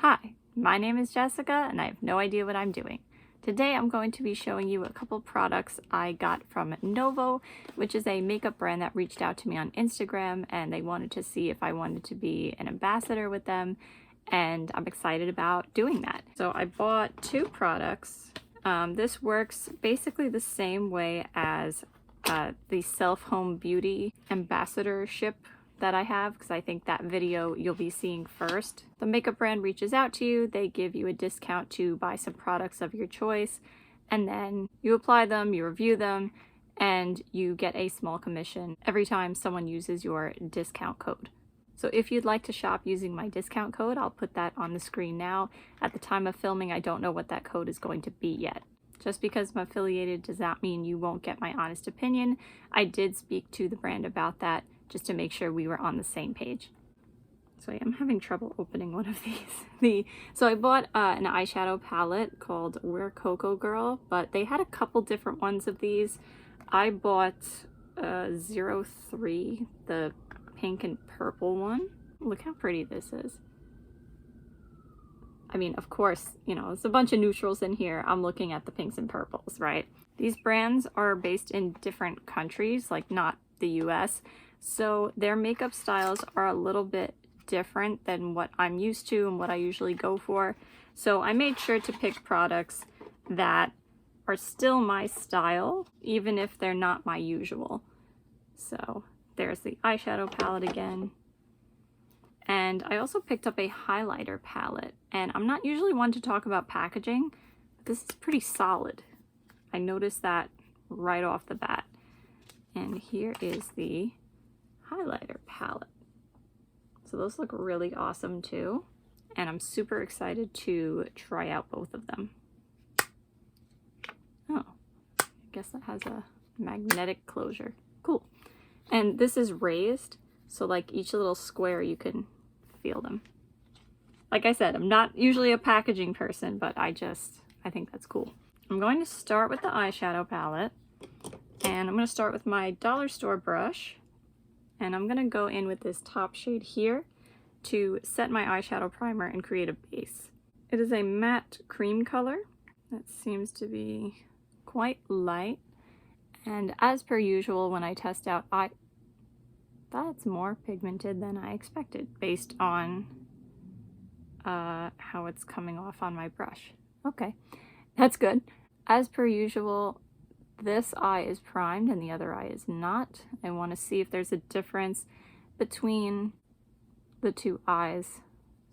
Hi, my name is Jessica and I have no idea what I'm doing. Today I'm going to be showing you a couple products I got from NOVO, which is a makeup brand that reached out to me on Instagram and they wanted to see if I wanted to be an ambassador with them, and I'm excited about doing that. So I bought two products. This works basically the same way as the Self-Home Beauty ambassadorship that I have, because I think that video you'll be seeing first. The makeup brand reaches out to you, they give you a discount to buy some products of your choice, and then you apply them, you review them, and you get a small commission every time someone uses your discount code. So if you'd like to shop using my discount code, I'll put that on the screen now. At the time of filming, I don't know what that code is going to be yet. Just because I'm affiliated does not mean you won't get my honest opinion. I did speak to the brand about that just to make sure we were on the same page. So I'm having trouble opening one of these. So I bought an eyeshadow palette called We're Coco Girl, but they had a couple different ones of these. I bought 03, the pink and purple one. Look how pretty this is. I mean, of course, you know, there's a bunch of neutrals in here. I'm looking at the pinks and purples, right? These brands are based in different countries, like not the US. So their makeup styles are a little bit different than what I'm used to and what I usually go for. So I made sure to pick products that are still my style, even if they're not my usual. So there's the eyeshadow palette again. And I also picked up a highlighter palette. And I'm not usually one to talk about packaging, but this is pretty solid. I noticed that right off the bat. And here is the highlighter palette. So those look really awesome too. And I'm super excited to try out both of them. Oh, I guess that has a magnetic closure. Cool. And this is raised, so like each little square you can feel them. Like I said, I'm not usually a packaging person, but I think that's cool. I'm going to start with the eyeshadow palette, and I'm going to start with my dollar store brush, and I'm going to go in with this top shade here to set my eyeshadow primer and create a base. It is a matte cream color that seems to be quite light. And as per usual, when I test out, that's more pigmented than I expected based on how it's coming off on my brush. Okay, that's good. As per usual, this eye is primed and the other eye is not. I want to see if there's a difference between the two eyes.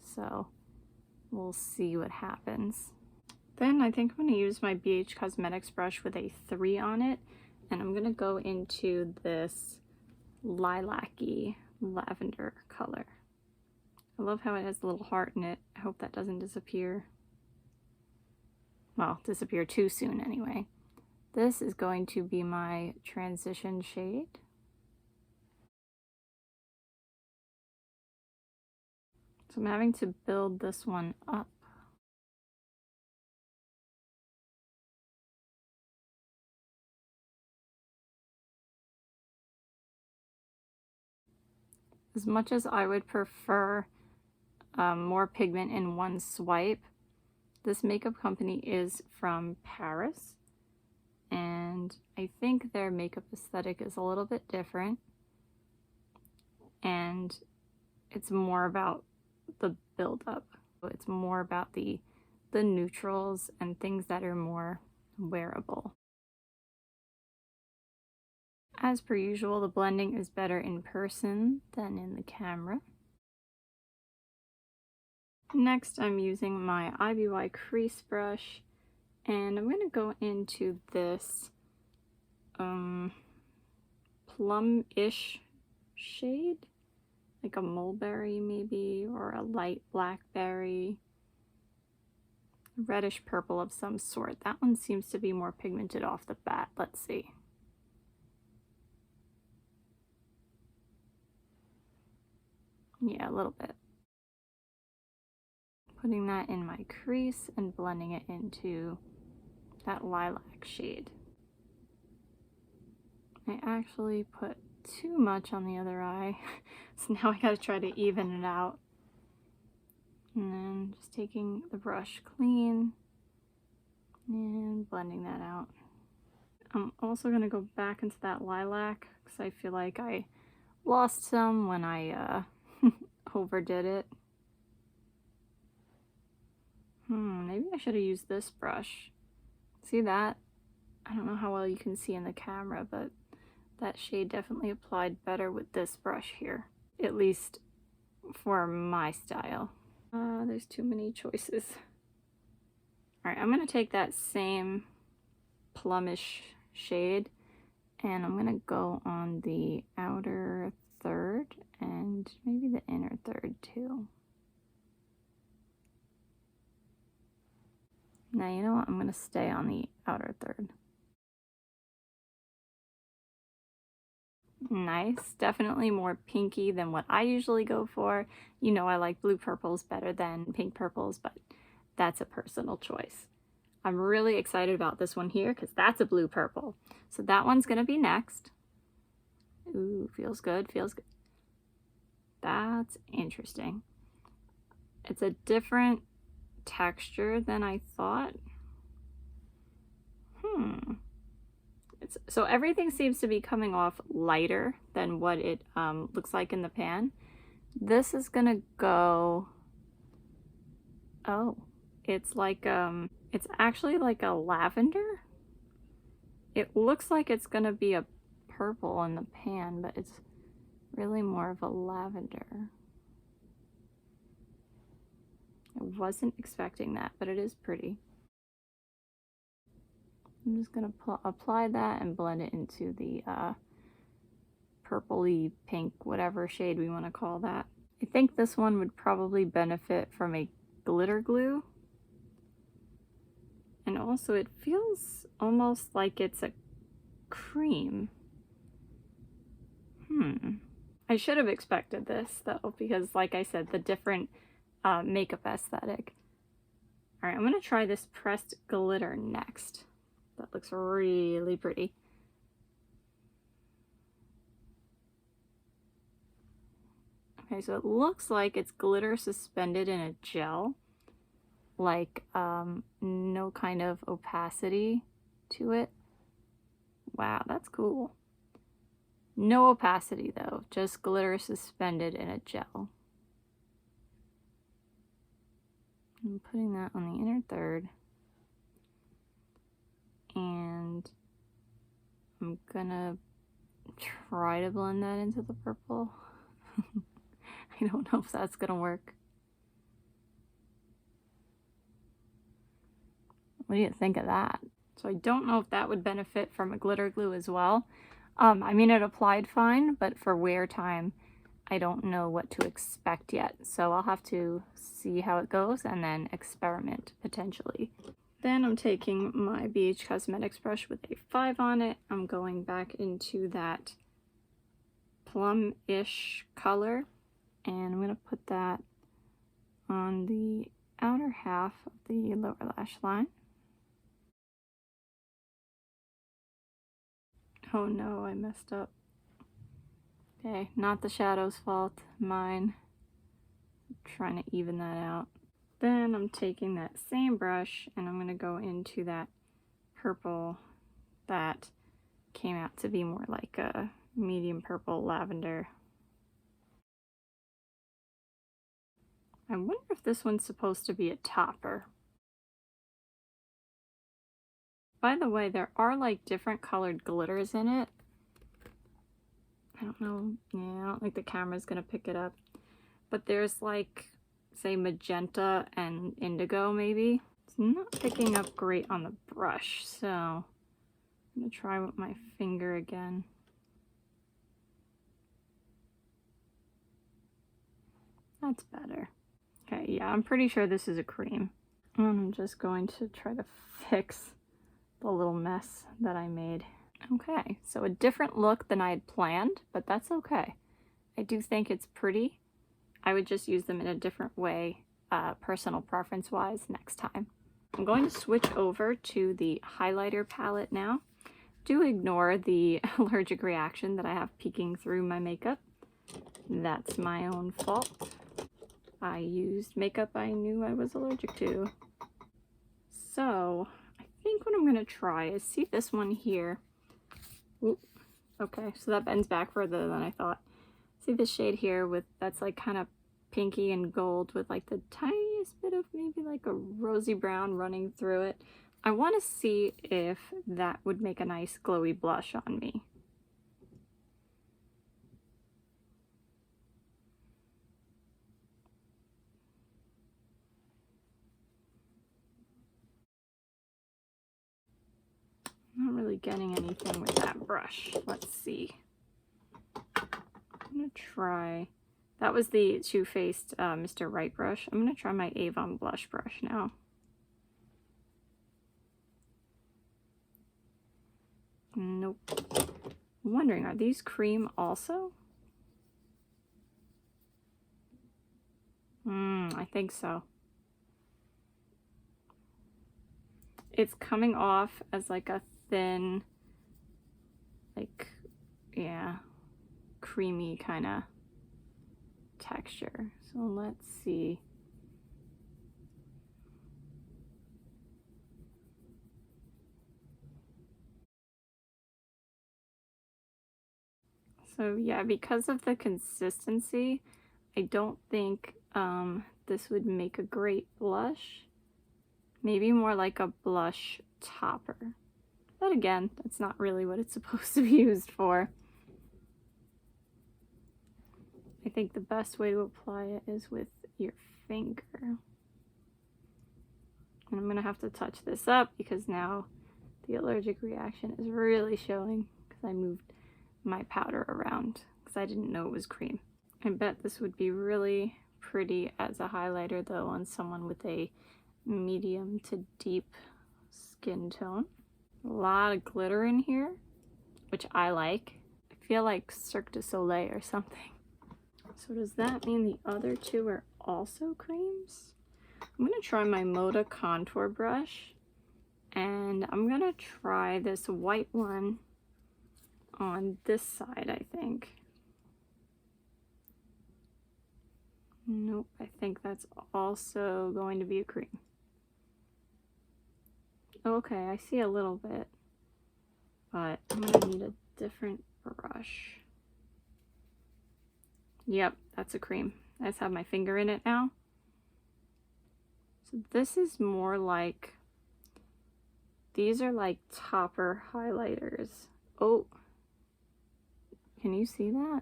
So we'll see what happens. Then I think I'm going to use my BH Cosmetics brush with a 3 on it. And I'm going to go into this lilac-y lavender color. I love how it has a little heart in it. I hope that doesn't disappear. Well, disappear too soon anyway. This is going to be my transition shade. So I'm having to build this one up. As much as I would prefer more pigment in one swipe, this makeup company is from Paris, and I think their makeup aesthetic is a little bit different, and it's more about the build-up. It's more about the neutrals and things that are more wearable. As per usual, the blending is better in person than in the camera. Next, I'm using my IBY Crease Brush, and I'm going to go into this plum-ish shade, like a mulberry maybe, or a light blackberry, reddish purple of some sort. That one seems to be more pigmented off the bat. Let's see. Yeah, a little bit. Putting that in my crease and blending it into that lilac shade. I actually put too much on the other eye, so now I gotta try to even it out. And then just taking the brush clean and blending that out. I'm also going to go back into that lilac because I feel like I lost some when I overdid it. Maybe I should have used this brush. See that? I don't know how well you can see in the camera, but that shade definitely applied better with this brush here. At least for my style. There's too many choices. Alright, I'm going to take that same plumish shade and I'm going to go on the outer third and maybe the inner third too. Now, you know what? I'm going to stay on the outer third. Nice. Definitely more pinky than what I usually go for. You know I like blue purples better than pink purples, but that's a personal choice. I'm really excited about this one here because that's a blue purple. So that one's going to be next. Ooh, feels good, feels good. That's interesting. It's a different texture than I thought. So everything seems to be coming off lighter than what it looks like in the pan. This is gonna go, oh, it's like, it's actually like a lavender. It looks like it's gonna be a purple in the pan, but it's really more of a lavender. I wasn't expecting that, but it is pretty. I'm just going to apply that and blend it into the purpley pink, whatever shade we want to call that. I think this one would probably benefit from a glitter glue. And also it feels almost like it's a cream. I should have expected this though, because like I said, the different makeup aesthetic. Alright, I'm going to try this pressed glitter next. That looks really pretty. Okay, so it looks like it's glitter suspended in a gel. Like, no kind of opacity to it. Wow, that's cool. No opacity though, just glitter suspended in a gel. I'm putting that on the inner third. And I'm gonna try to blend that into the purple. I don't know if that's gonna work. What do you think of that? So I don't know if that would benefit from a glitter glue as well. I mean, it applied fine, but for wear time, I don't know what to expect yet. So I'll have to see how it goes and then experiment potentially. Then I'm taking my BH Cosmetics brush with a 5 on it. I'm going back into that plum-ish color, and I'm going to put that on the outer half of the lower lash line. Oh no, I messed up. Okay, not the shadow's fault, mine. I'm trying to even that out. Then I'm taking that same brush and I'm going to go into that purple that came out to be more like a medium purple lavender. I wonder if this one's supposed to be a topper. By the way, there are like different colored glitters in it. I don't know, yeah, I don't think the camera's gonna pick it up. But there's like, say, magenta and indigo maybe. It's not picking up great on the brush, so I'm gonna try with my finger again. That's better. Okay, yeah, I'm pretty sure this is a cream. And I'm just going to try to fix the little mess that I made. Okay, so a different look than I had planned, but that's okay. I do think it's pretty. I would just use them in a different way, personal preference-wise, next time. I'm going to switch over to the highlighter palette now. Do ignore the allergic reaction that I have peeking through my makeup. That's my own fault. I used makeup I knew I was allergic to. So I think what I'm gonna try is see this one here. Oop. Okay, so that bends back further than I thought. See this shade here with that's like kind of pinky and gold with like the tiniest bit of maybe like a rosy brown running through it. I want to see if that would make a nice glowy blush on me. I'm not really getting anything with that brush. Let's see. I'm gonna try, that was the Too Faced Mr. Right brush. I'm gonna try my Avon blush brush now. Nope. I'm wondering, are these cream also? I think so. It's coming off as like a thin, like, yeah, creamy kind of texture. So let's see. So yeah, because of the consistency, I don't think this would make a great blush. Maybe more like a blush topper. But again, that's not really what it's supposed to be used for. I think the best way to apply it is with your finger. And I'm gonna have to touch this up because now the allergic reaction is really showing because I moved my powder around because I didn't know it was cream. I bet this would be really pretty as a highlighter though on someone with a medium to deep skin tone. A lot of glitter in here, which I like. I feel like Cirque du Soleil or something. So does that mean the other two are also creams? I'm gonna try my Moda contour brush and I'm gonna try this white one on this side, I think. Nope, I think that's also going to be a cream. Okay, I see a little bit, but I'm gonna need a different brush. Yep, that's a cream. I just have my finger in it now. So this is more like, these are like topper highlighters. Oh, can you see that?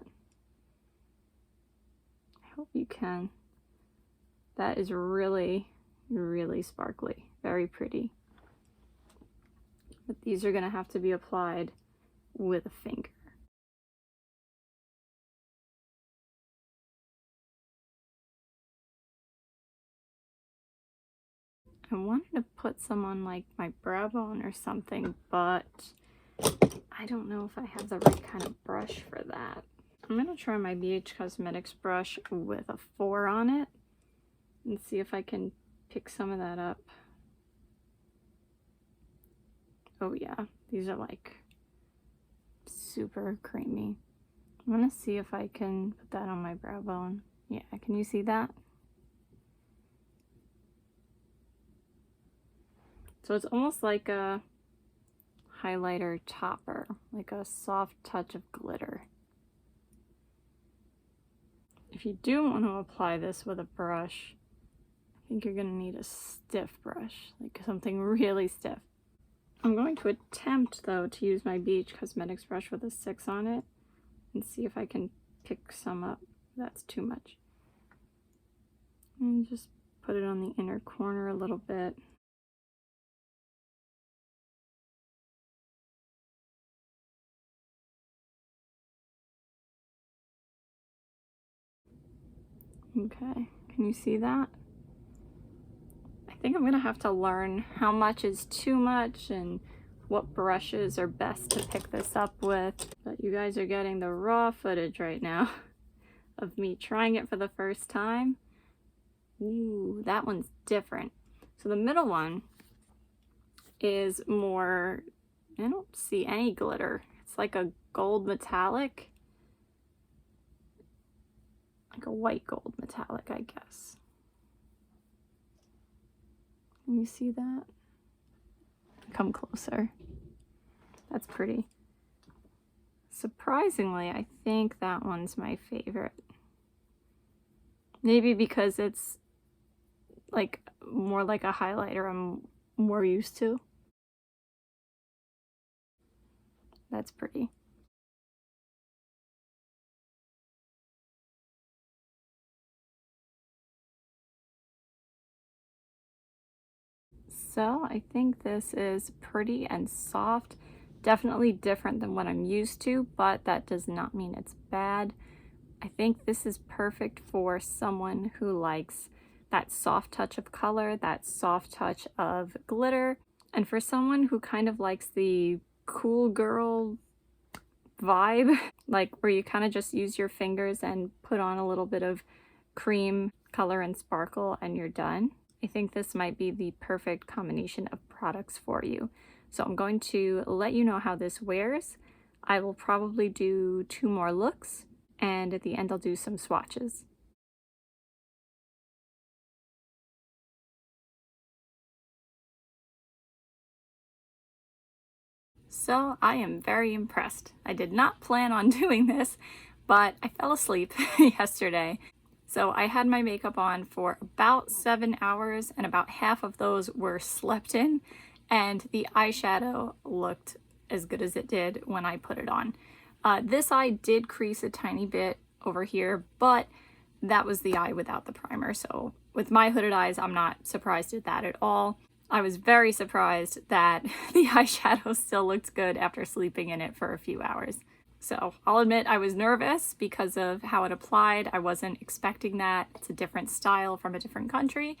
I hope you can. That is really, really sparkly. Very pretty. But these are gonna have to be applied with a finger. I wanted to put some on like my brow bone or something, but I don't know if I have the right kind of brush for that. I'm gonna try my BH Cosmetics brush with a 4 on it and see if I can pick some of that up. Oh yeah, these are like super creamy. I'm gonna see if I can put that on my brow bone. Yeah, can you see that? So it's almost like a highlighter topper, like a soft touch of glitter. If you do want to apply this with a brush, I think you're gonna need a stiff brush, like something really stiff. I'm going to attempt though to use my BH Cosmetics brush with a 6 on it and see if I can pick some up. That's too much. And just put it on the inner corner a little bit. Okay, can you see that? I think I'm gonna have to learn how much is too much and what brushes are best to pick this up with. But you guys are getting the raw footage right now of me trying it for the first time. Ooh, that one's different. So the middle one is more, I don't see any glitter. It's like a gold metallic. like a white gold metallic, I guess. Can you see that? Come closer. That's pretty. Surprisingly, I think that one's my favorite. Maybe because it's like more like a highlighter I'm more used to. That's pretty. So I think this is pretty and soft. Definitely different than what I'm used to, but that does not mean it's bad. I think this is perfect for someone who likes that soft touch of color, that soft touch of glitter, and for someone who kind of likes the cool girl vibe, like where you kind of just use your fingers and put on a little bit of cream color and sparkle and you're done. I think this might be the perfect combination of products for you. So I'm going to let you know how this wears. I will probably do 2 more looks, and at the end I'll do some swatches. So I am very impressed. I did not plan on doing this, but I fell asleep yesterday. So I had my makeup on for about 7 hours, and about half of those were slept in, and the eyeshadow looked as good as it did when I put it on. This eye did crease a tiny bit over here, but that was the eye without the primer. So with my hooded eyes, I'm not surprised at that at all. I was very surprised that the eyeshadow still looked good after sleeping in it for a few hours. So I'll admit I was nervous because of how it applied. I wasn't expecting that. It's a different style from a different country,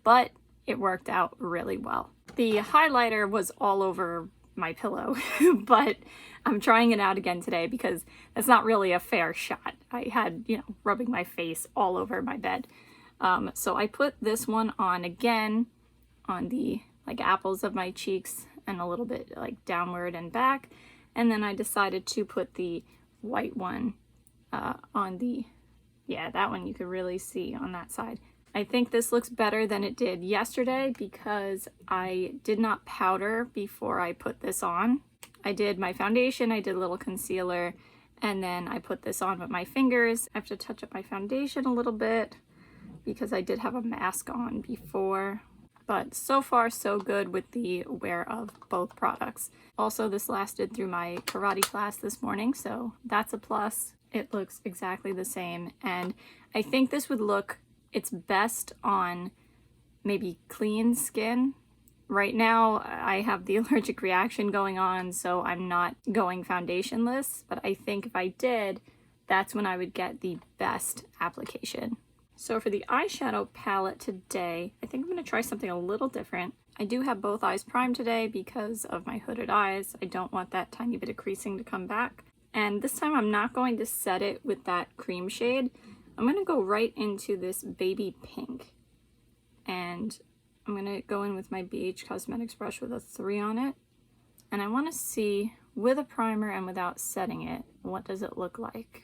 but it worked out really well. The highlighter was all over my pillow, but I'm trying it out again today because that's not really a fair shot. I had, rubbing my face all over my bed. So I put this one on again on the apples of my cheeks and a little bit downward and back. And then I decided to put the white one on the, that one you could really see on that side. I think this looks better than it did yesterday because I did not powder before I put this on. I did my foundation, I did a little concealer, and then I put this on with my fingers. I have to touch up my foundation a little bit because I did have a mask on before. But so far so good with the wear of both products. Also, this lasted through my karate class this morning, so that's a plus. It looks exactly the same, and I think this would look its best on maybe clean skin. Right now, I have the allergic reaction going on, so I'm not going foundationless, but I think if I did, that's when I would get the best application. So for the eyeshadow palette today, I think I'm going to try something a little different. I do have both eyes primed today because of my hooded eyes. I don't want that tiny bit of creasing to come back. And this time I'm not going to set it with that cream shade. I'm going to go right into this baby pink. And I'm going to go in with my BH Cosmetics brush with a 3 on it. And I want to see, with a primer and without setting it, what does it look like?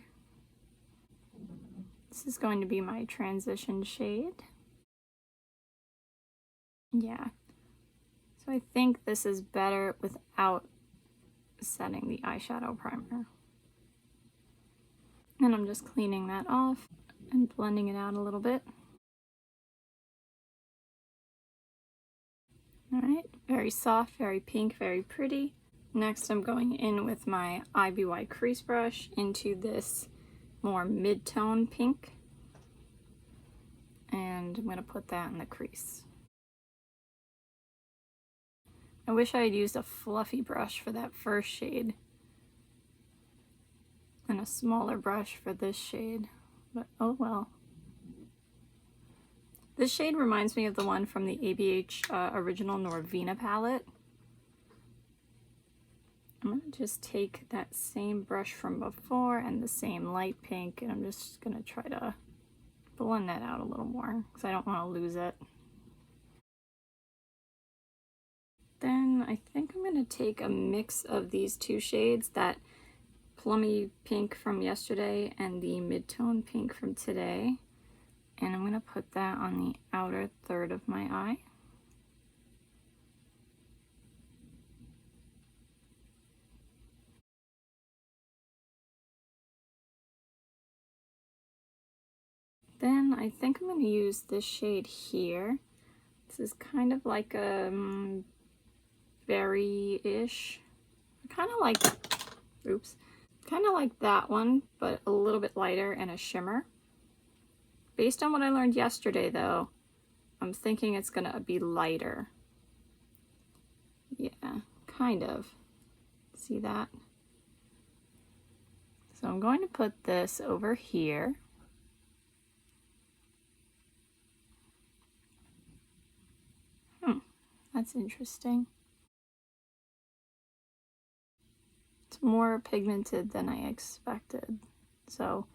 This is going to be my transition shade. Yeah. So I think this is better without setting the eyeshadow primer. And I'm just cleaning that off and blending it out a little bit. Alright, very soft, very pink, very pretty. Next I'm going in with my IBY Crease Brush into this more mid-tone pink. And I'm going to put that in the crease. I wish I had used a fluffy brush for that first shade and a smaller brush for this shade, but oh well. This shade reminds me of the one from the ABH original Norvina palette. I'm going to just take that same brush from before and the same light pink, and I'm just going to try to blend that out a little more because I don't want to lose it. Then I think I'm going to take a mix of these two shades that plummy pink from yesterday and the mid-tone pink from today. And I'm going to put that on the outer third of my eye. Then I think I'm going to use this shade here. This is kind of like a berry-ish. Kind of like, oops, kind of like that one, but a little bit lighter and a shimmer. Based on what I learned yesterday, though, I'm thinking it's going to be lighter. Yeah, kind of. See that? So I'm going to put this over here. That's interesting. It's more pigmented than I expected. So,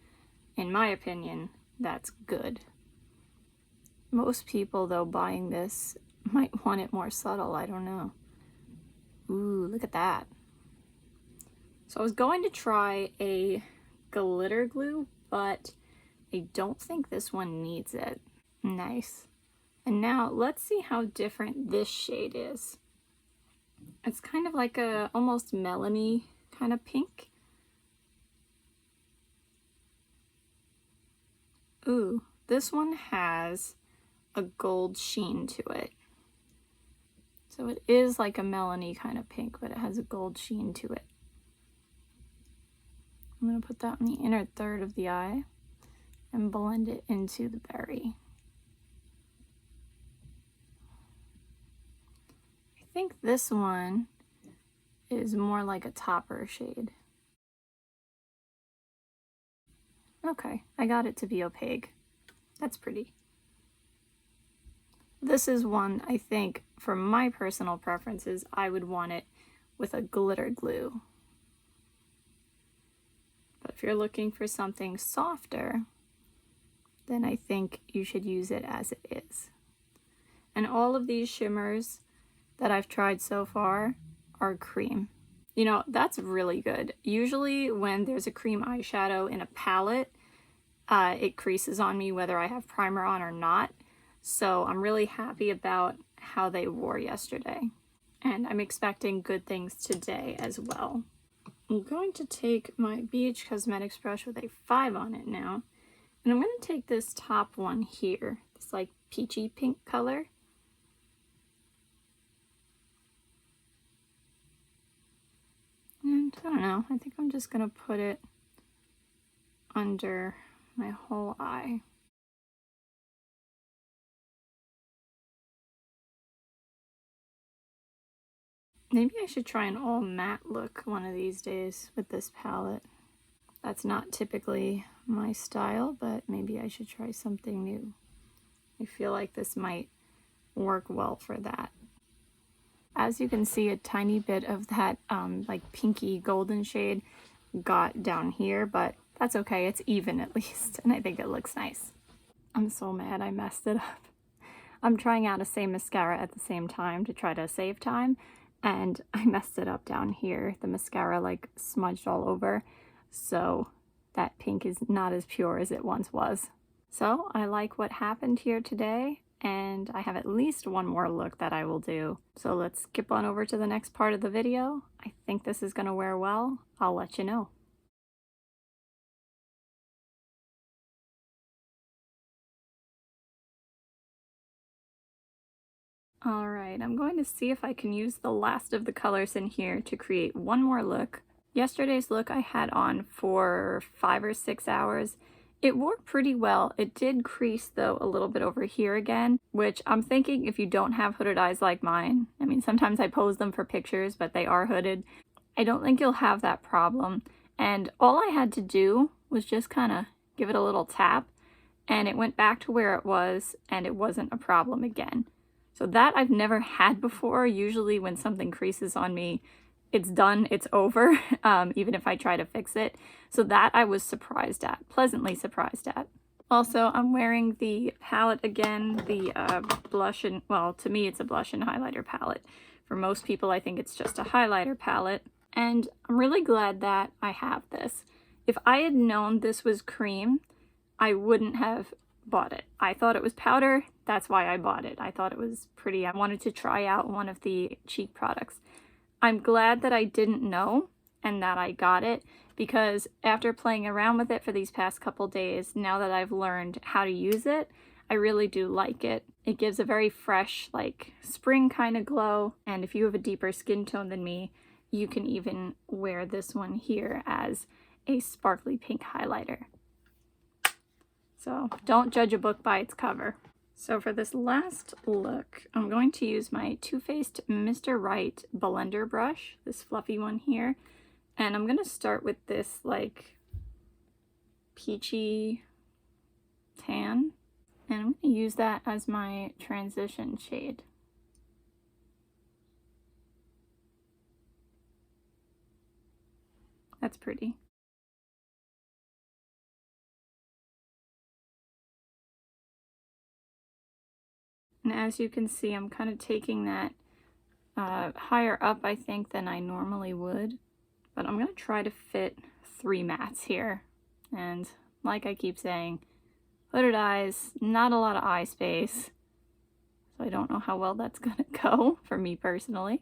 in my opinion, that's good. Most people, though, buying this might want it more subtle. I don't know. Ooh, look at that. So I was going to try a glitter glue, but I don't think this one needs it. Nice. And now let's see how different this shade is. It's kind of like a almost Melanie kind of pink. Ooh, this one has a gold sheen to it. So it is like a Melanie kind of pink, but it has a gold sheen to it. I'm going to put that on the inner third of the eye and blend it into the berry. I think this one is more like a topper shade. Okay, I got it to be opaque. That's pretty. This is one, I think, for my personal preferences, I would want it with a glitter glue. But if you're looking for something softer, then I think you should use it as it is. And all of these shimmers that I've tried so far are cream. You know, that's really good. Usually when there's a cream eyeshadow in a palette, it creases on me whether I have primer on or not. So I'm really happy about how they wore yesterday. And I'm expecting good things today as well. I'm going to take my BH Cosmetics brush with a 5 on it now. And I'm going to take this top one here, this like peachy pink color. And I don't know, I think I'm just going to put it under my whole eye. Maybe I should try an all matte look one of these days with this palette. That's not typically my style, but maybe I should try something new. I feel like this might work well for that. As you can see, a tiny bit of that like pinky golden shade got down here, but that's okay, it's even at least, and I think it looks nice. I'm so mad I messed it up. I'm trying out a same mascara at the same time to try to save time, and I messed it up down here. The mascara like smudged all over, so that pink is not as pure as it once was. So I like what happened here today, and I have at least one more look that I will do. So let's skip on over to the next part of the video. I think this is going to wear well. I'll let you know. Alright, I'm going to see if I can use the last of the colors in here to create one more look. Yesterday's look I had on for 5 or 6 hours. It wore pretty well. It did crease though a little bit over here again, which I'm thinking if you don't have hooded eyes like mine, I mean sometimes I pose them for pictures but they are hooded, I don't think you'll have that problem. And all I had to do was just kind of give it a little tap and it went back to where it was and it wasn't a problem again. So that I've never had before. Usually when something creases on me, it's done, it's over, even if I try to fix it. So that I was surprised at, pleasantly surprised at. Also, I'm wearing the palette again, the blush and, well, to me it's a blush and highlighter palette. For most people, I think it's just a highlighter palette. And I'm really glad that I have this. If I had known this was cream, I wouldn't have bought it. I thought it was powder, that's why I bought it. I thought it was pretty. I wanted to try out one of the cheek products. I'm glad that I didn't know and that I got it, because after playing around with it for these past couple days, now that I've learned how to use it, I really do like it. It gives a very fresh, like spring kind of glow, and if you have a deeper skin tone than me, you can even wear this one here as a sparkly pink highlighter. So don't judge a book by its cover. So for this last look, I'm going to use my Too Faced Mr. Right blender brush, this fluffy one here. And I'm going to start with this like peachy tan. And I'm going to use that as my transition shade. That's pretty. And as you can see, I'm kind of taking that higher up, I think, than I normally would. But I'm going to try to fit 3 mattes here. And like I keep saying, hooded eyes, not a lot of eye space. So I don't know how well that's going to go for me personally.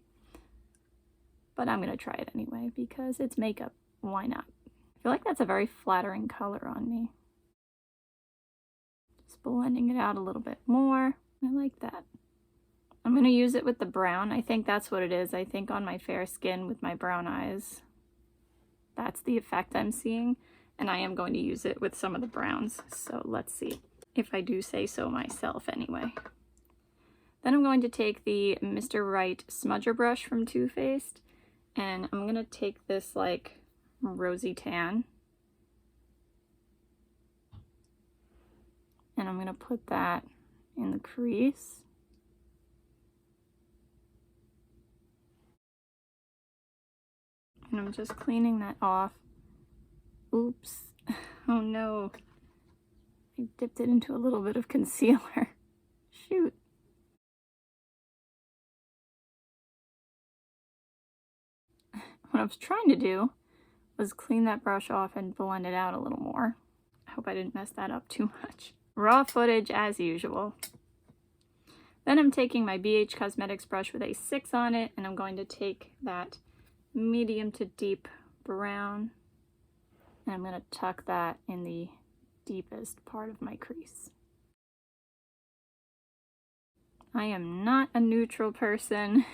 But I'm going to try it anyway because it's makeup. Why not? I feel like that's a very flattering color on me. Just blending it out a little bit more. I like that. I'm going to use it with the brown. I think that's what it is. I think on my fair skin with my brown eyes, that's the effect I'm seeing. And I am going to use it with some of the browns. So let's see if I do say so myself anyway. Then I'm going to take the Mr. Right smudger brush from Too Faced. And I'm going to take this like rosy tan. And I'm going to put that in the crease. And I'm just cleaning that off. Oops. Oh no. I dipped it into a little bit of concealer. Shoot. What I was trying to do was clean that brush off and blend it out a little more. I hope I didn't mess that up too much. Raw footage as usual. Then I'm taking my BH Cosmetics brush with a 6 on it, and I'm going to take that medium to deep brown, and I'm going to tuck that in the deepest part of my crease. I am not a neutral person.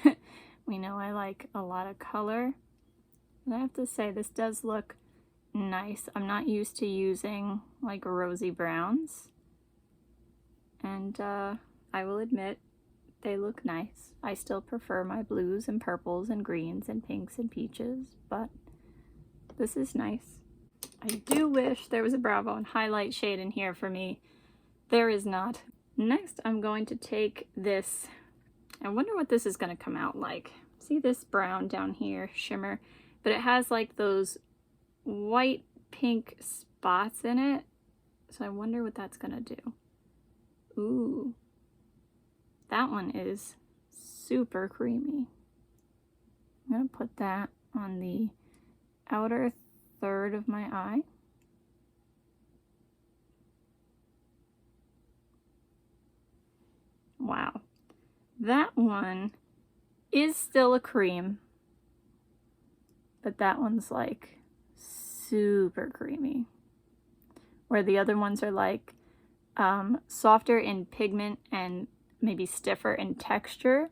We know I like a lot of color. But I have to say, this does look nice. I'm not used to using like rosy browns. And I will admit, they look nice. I still prefer my blues and purples and greens and pinks and peaches, but this is nice. I do wish there was a Brow Bone highlight shade in here for me. There is not. Next, I'm going to take this. I wonder what this is going to come out like. See this brown down here, shimmer, but it has like those white pink spots in it. So I wonder what that's going to do. Ooh, that one is super creamy. I'm going to put that on the outer third of my eye. Wow, that one is still a cream, but that one's like super creamy, where the other ones are like softer in pigment and maybe stiffer in texture.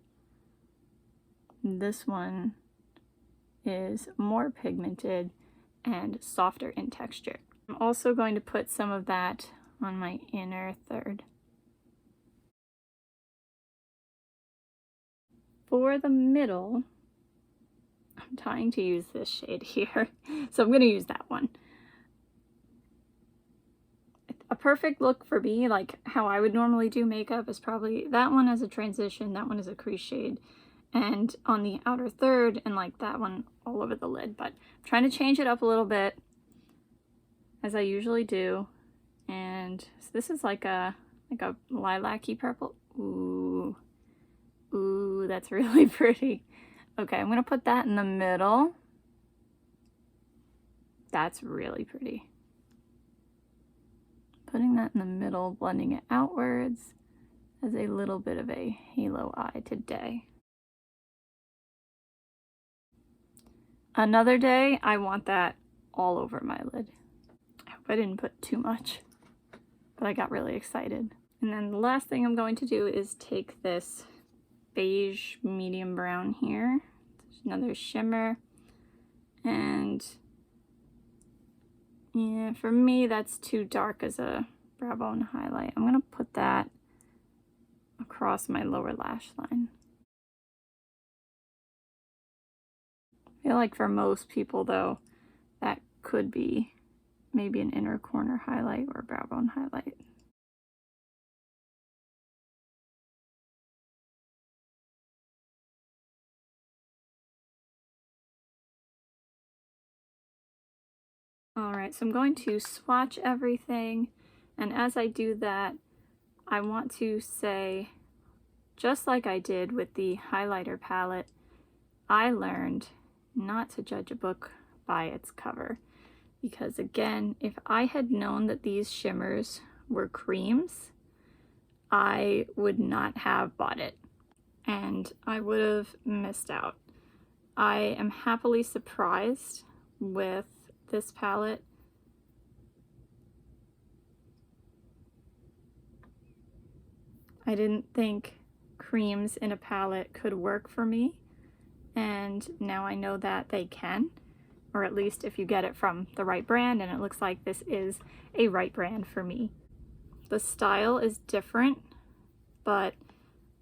This one is more pigmented and softer in texture. I'm also going to put some of that on my inner third. For the middle, I'm dying to use this shade here, so I'm going to use that one. A perfect look for me, like how I would normally do makeup, is probably that one as a transition, that one is a crease shade, and on the outer third, and like that one all over the lid. But I'm trying to change it up a little bit, as I usually do. And so this is like a lilac-y purple. Ooh, ooh, that's really pretty. Okay, I'm gonna put that in the middle. That's really pretty. Putting that in the middle, blending it outwards as a little bit of a halo eye today. Another day, I want that all over my lid. I hope I didn't put too much, but I got really excited. And then the last thing I'm going to do is take this beige medium brown here. There's another shimmer. And yeah, for me, that's too dark as a brow bone highlight. I'm gonna put that across my lower lash line. I feel like for most people though, that could be maybe an inner corner highlight or brow bone highlight. Alright, so I'm going to swatch everything, and as I do that, I want to say, just like I did with the highlighter palette, I learned not to judge a book by its cover. Because again, if I had known that these shimmers were creams, I would not have bought it, and I would have missed out. I am happily surprised with this palette. I didn't think creams in a palette could work for me, and now I know that they can, or at least if you get it from the right brand, and it looks like this is a right brand for me. The style is different, but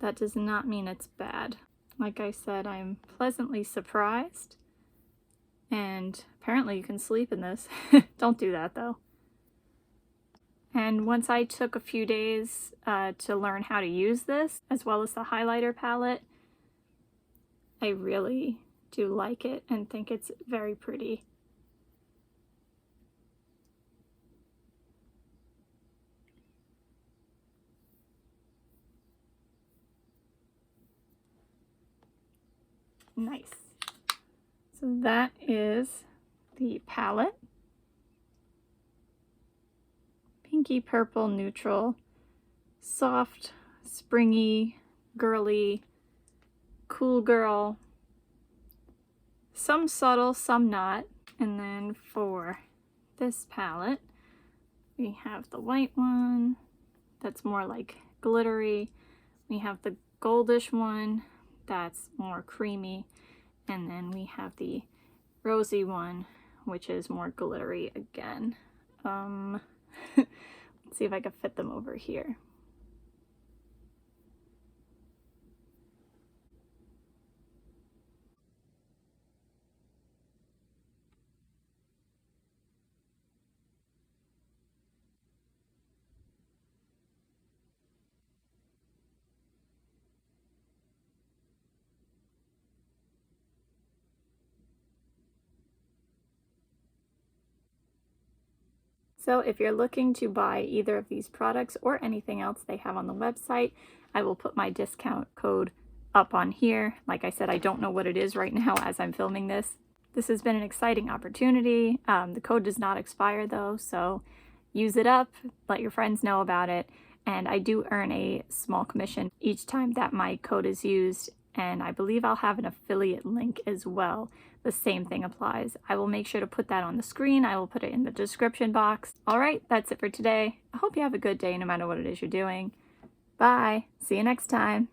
that does not mean it's bad. Like I said, I'm pleasantly surprised. And apparently you can sleep in this. Don't do that though. And once I took a few days to learn how to use this, as well as the highlighter palette, I really do like it and think it's very pretty. Nice. So that is the palette. Pinky purple neutral, soft, springy, girly, cool girl, some subtle, some not. And then for this palette, we have the white one that's more like glittery. We have the goldish one that's more creamy. And then we have the rosy one, which is more glittery again. Let's see if I can fit them over here. So if you're looking to buy either of these products or anything else they have on the website, I will put my discount code up on here. Like I said, I don't know what it is right now as I'm filming this. This has been an exciting opportunity. The code does not expire though, so use it up, let your friends know about it, and I do earn a small commission each time that my code is used, and I believe I'll have an affiliate link as well. The same thing applies. I will make sure to put that on the screen. I will put it in the description box. All right, that's it for today. I hope you have a good day no matter what it is you're doing. Bye. See you next time.